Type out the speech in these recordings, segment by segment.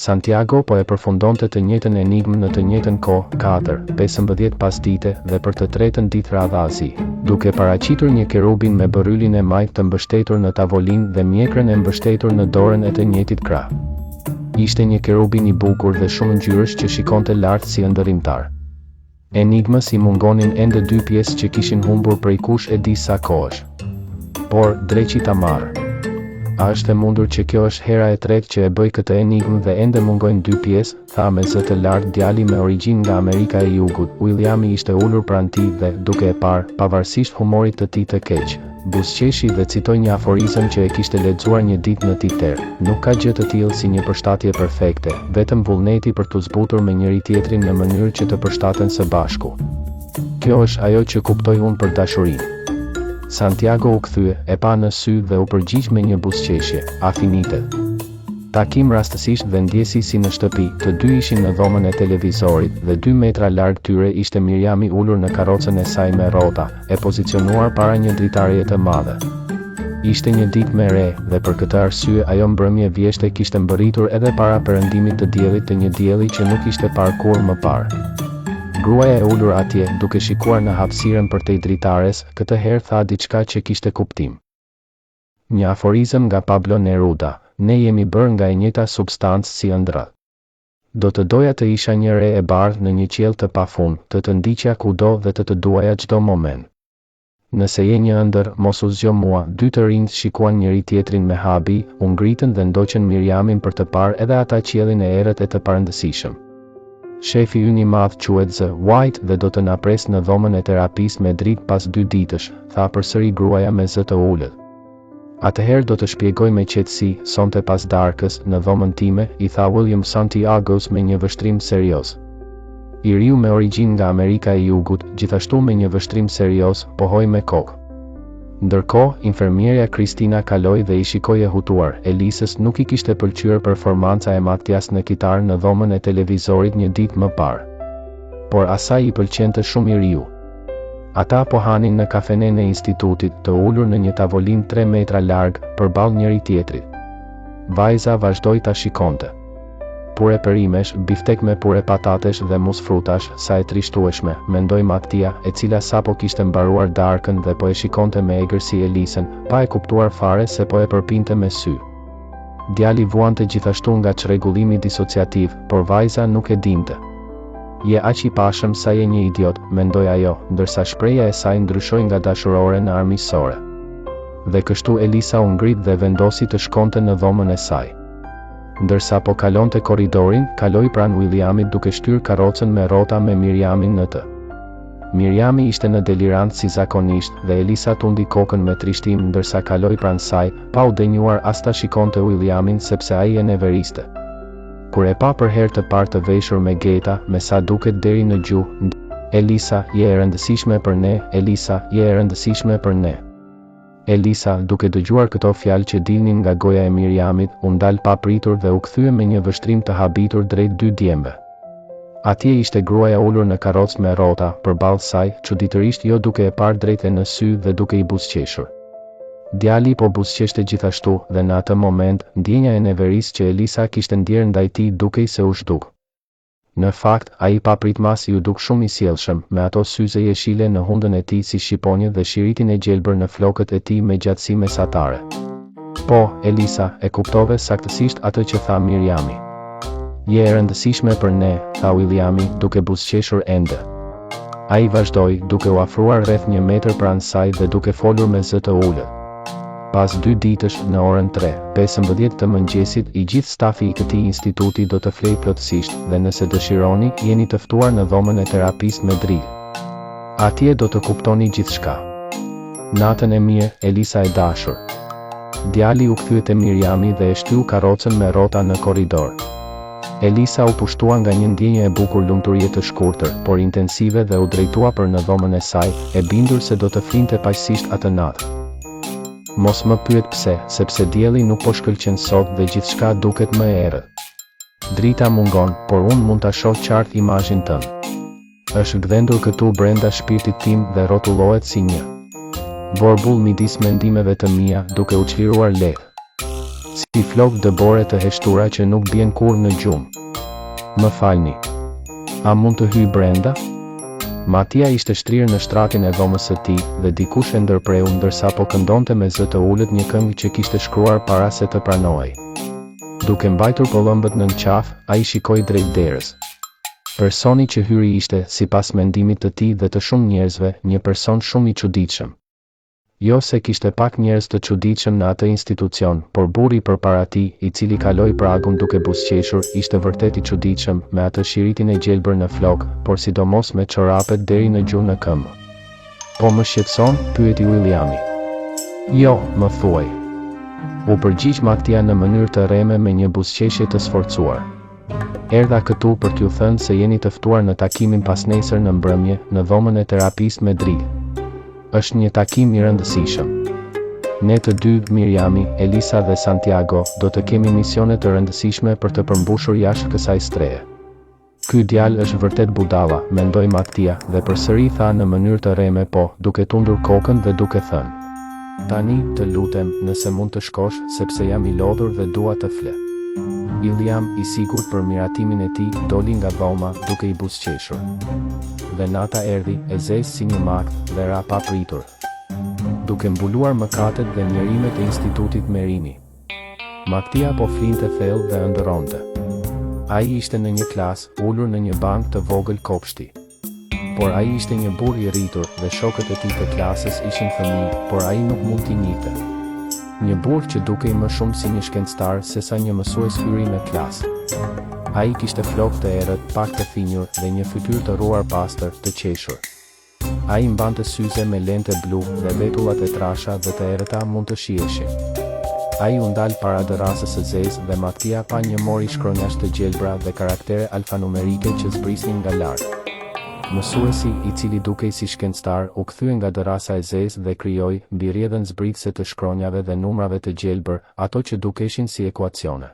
Santiago po e përfundonte të njëjtën enigmë në të njëjtën kohë, 4-15 pas dite dhe për të tretën ditë radhazi, duke paraqitur një kerubin me bërylin e majtë të mbështetur në tavolinë dhe mjekrën e mbështetur në dorën e të njëjtit krah. Ishte një kerubin i bukur dhe shumë ngjyrësh që shikonte lart si ëndërrimtar. Enigmës i mungonin ende 2 pjesë që kishin humbur prej kush e di sa kohësh. Por, dreqi ta marrë. A është e mundur që kjo është hera e tretë që e bëj këtë enigmë dhe ende mungojnë 2 pjesë, tha me zë të lartë djali me origjinë nga Amerika e Jugut. Williami ishte ulur pranë tij dhe, duke e parë, pavarësisht humorit të tij të keq, buzëqeshi dhe citoi një aforizëm që e kishte lexuar një ditë në Twitter: nuk ka gjë të tillë si një përshtatje perfekte, vetëm vullneti për të zbutur me njëri tjetrin në mënyrë që të përshtaten së bashku. Kjo është ajo që kuptoj unë për dashurinë. Santiago u kthye, e pa në sy dhe u përgjigj me një buzëqeshje: a finite? Takim rastësisht dhe ndjesi si në shtëpi, të dy ishin në dhomën e televizorit dhe 2 metra larg tyre ishte Miriami ulur në karrocën e saj me rrota, e pozicionuar para një dritareje të madhe. Ishte një ditë me re dhe për këtë arsye ajo mbrëmje vjeshte kishte mbërritur edhe para perëndimit të diellit, të një dielli që nuk ishte parë kurrë më parë. Gruaja e ulur atje, duke shikuar në hapësirën përtej dritares, këtë herë tha diçka që kishte kuptim. Një aforizëm nga Pablo Neruda: ne jemi bërë nga e njëjta substancë si ëndrat. Do të doja të isha një re e bardhë në një qiell të pafund, të ndiqja kudo dhe të duaja çdo moment. Nëse je një ëndër, mos u zgjo mua. 2 të rinjt shikuan njëri tjetrin me habi, u ngritën dhe ndoqën Miriamin për të parë edhe ata qiellin e errët e të parëndësishëm. Shefi ynë i madh quhet Z. White dhe do të na pres në dhomën e terapisë me dritë pas 2 ditësh, tha përsëri gruaja me zë të ulët. Atëherë do të shpjegoj me qetësi, sonte pas darkës, në dhomën time, i tha William Santiagos me një vështrim serioz. I riu me origjinë nga Amerika e Jugut, gjithashtu me një vështrim serioz, pohoi me kokë. Ndërkohë, infermierja Kristina kaloi dhe i shikoi e hutuar. Elisës nuk i kishte pëlqyer performanca e Matias në kitar në dhomën e televizorit një ditë më parë. Por asaj i pëlqente shumë i riu. Ata po hanin në kafenen e institutit, të ulur në një tavolinë 3 metra larg, përballë njëri tjetrit. Vajza vazhdoi ta shikonte. Pure perimesh, biftek me pure patatesh dhe mus frutash, sa e trishtueshme, mendoi Mattia, e cila sapo kishte mbaruar darkën dhe po e shikonte me egërsi Elisën, pa e kuptuar fare se po e përpinte me sy. Djali vuante gjithashtu nga çrregullimi disociativ, por vajza nuk e dinte. Je aq i pashëm sa je një idiot, mendoi ajo, ndërsa shpreha e saj ndryshoi nga dashurore në armiqësore. Dhe kështu Elisa u ngrit dhe vendosi të shkonte në dhomën e saj. Ndërsa po kalonte korridorin, kaloi pranë Williamit duke shtyr karrocën me rrota me Miriamin në të. Miriami ishte në delirant si zakonisht dhe Elisa tundi kokën me trishtim ndërsa kaloi pranë saj, pa u denjuar as ta shikonte Williamin sepse ai e neveriste. Kur e pa për herë të parë të veshur me geta, me sa duket deri në gjuhë, Elisa, je e rëndësishme për ne, Elisa, je e rëndësishme për ne. Elisa, duke dëgjuar këto fjalë që dilnin nga goja e Miriamit, u ndal pa pritur dhe u kthye me një vështrim të habitur drejt 2 djemve. Atje ishte gruaja ulur në karrocë me rrota, përballë saj, çuditërisht jo duke e parë drejt në sy dhe duke i buzëqeshur. Djali po buzëqeshte gjithashtu dhe në atë moment, ndjenja e neverisë që Elisa kishte ndjerë ndaj tij dukej se u zhduk. Në fakt, ai papritmas ju duk shumë i sjellshëm, me ato syze jeshile në hundën e tij si shqiponjë dhe shiritin e gjelbër në flokët e tij me gjatësi mesatare. Po, Elisa, e kuptove saktësisht atë që tha Miriami. Je e rëndësishme për ne, tha Williami, duke buzëqeshur ende. Ai vazhdoi, duke u afruar rreth 1 metër pranë saj dhe duke folur me zë të ulët. Pas 2 ditësh, në orën 3:15 të mëngjesit, i gjithë stafi i këtij instituti do të flejë plotësisht dhe nëse dëshironi, jeni të ftuar në dhomën e terapisë me drill. Atje do të kuptoni gjithçka. Natën e mirë, Elisa e dashur. Djali u kthye te Miriami dhe e shtyu karrocën me rrota në korridor. Elisa u pushtua nga një ndjenjë e bukur lumturie të shkurtër, por intensive dhe u drejtua për në dhomën e saj, e bindur se do të flinte paqësisht atë natë. Mos më pyet pse, sepse dielli nuk po shkëlqen sot dhe gjithçka duket më e errët. Drita mungon, por unë mund ta shoh qartë imazhin tënd. Është gdhendur këtu brenda shpirtit tim dhe rrotullohet si një vorbull midis mendimeve të mia, duke u çliruar lehtë. si flokë dëbore të heshtura që nuk bjen kur në gjumë. Më falni. A mund të hyj brenda? Matia ishte shtrirë në shtratin e dhomës së tij dhe dikush e ndërpreu ndërsa po këndonte me zë të ulët një këngë që kishte shkruar para se të pranohej. Duke mbajtur pëllëmbët nën qaf, ai shikoi drejt derës. Personi që hyri ishte, sipas mendimit të tij dhe të shumë njerëzve, një person shumë i çuditshëm. Jo se kishte pak njerëz të çuditshëm në atë institucion, por burri përpara tij, i cili kaloi pragun duke buzëqeshur, ishte vërtet i çuditshëm, me atë shiritin e gjelbër në flok, por sidomos me çorapet deri në gjuhë në këmbë. Po më shqetëson? Pyeti Williami. Jo, më thuaj. U përgjigj Matia në mënyrë të rreme me një buzëqeshje të sforcuar. Erdha këtu për t'ju thënë se jeni të ftuar në takimin pasnesër në mbrëmje, në dhomën e terapisë me Dri. Është një takim i rëndësishëm. Ne të dy, Miriami, Elisa dhe Santiago, do të kemi misione të rëndësishme për të përmbushur jashtë kësaj strehe. Ky djalë është vërtet budalla, mendoi Matia, dhe përsëri tha në mënyrë të rreme po, duke tundur kokën dhe duke thënë. Tani, të lutem, nëse mund të shkosh, sepse jam i lodhur dhe dua të fle. William, i sigurt për miratimin e tij, doli nga dhoma duke i buzëqeshur. Dhe nata erdhi, e zezë si një mak, dhe ra pa pritur. Duke mbuluar mëkatet dhe njerimet e institutit Merini. Matia po flinte thellë dhe ëndërronte. Ai ishte në një klasë, ulur në një bankë të vogël kopshti. Por ai ishte një burr i rritur dhe shokët e tij të klasës ishin fëmijë, por ai nuk mund t'i njihte. Një burr që dukej më shumë si një shkencëtar se sa një mësues hyri në klasë. Ai kishte flokë të errët, pak të thinjur dhe një fytyrë të ruar pastër, të qeshur. Ai mbante syze me lente blu dhe vetullat e trasha dhe të errëta mund të shiheshin. Ai u ndal para derasës së zezë dhe Matia pa një mori shkronjash të gjelbra dhe karaktere alfanumerike që zbrisnin nga lart. Mësuesi, i cili dukej si shkencëtar, u kthye nga derasa e zezë dhe krijoi, mbi rrjedhën zbritëse të shkronjave dhe numrave të gjelbër, ato që dukeshin si ekuacione.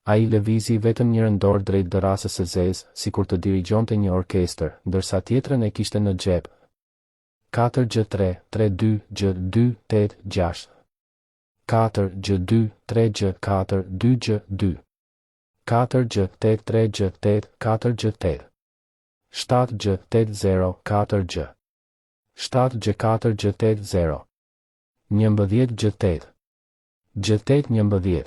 Ai lëvizi vetëm njërën dorë drejt derasës së zezë, sikur të dirigjonte një orkestër, ndërsa tjetrën e kishte në xhep. 4G3, 3-2, G2, 8-6. 4G2, 3G4, 2G2. 4G8, 3G8, 4G8. 7G80, 4G. 7G4G80. 11G8. G8 11.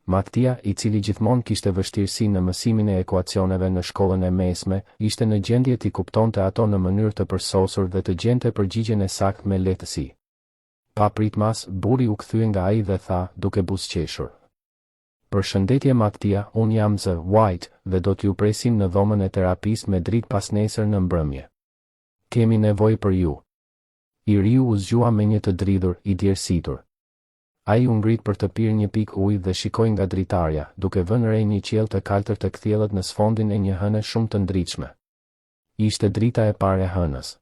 Matia, i cili gjithmonë kishte vështirësi në mësimin e ekuacioneve në shkollën e mesme, ishte në gjendje t'i kuptonte ato në mënyrë të përsosur dhe të gjente përgjigjen e saktë me lehtësi. Pa pritmas, burri u kthye nga ai dhe tha, duke buzëqeshur. Përshëndetje Matia, unë jam zë White dhe do t'ju presim në dhomën e terapisë me dritë pas nesër në mbrëmje. Kemi nevojë për ju. I riu u zgjua me një të dridhur, i djersitur. Ai u ngrit për të pirë një pikë ujë dhe shikoi nga dritarja, duke vënë re një qiell të kaltër të kthjellët në sfondin e një hëne shumë të ndritshme. Ishte drita e parë e hënës.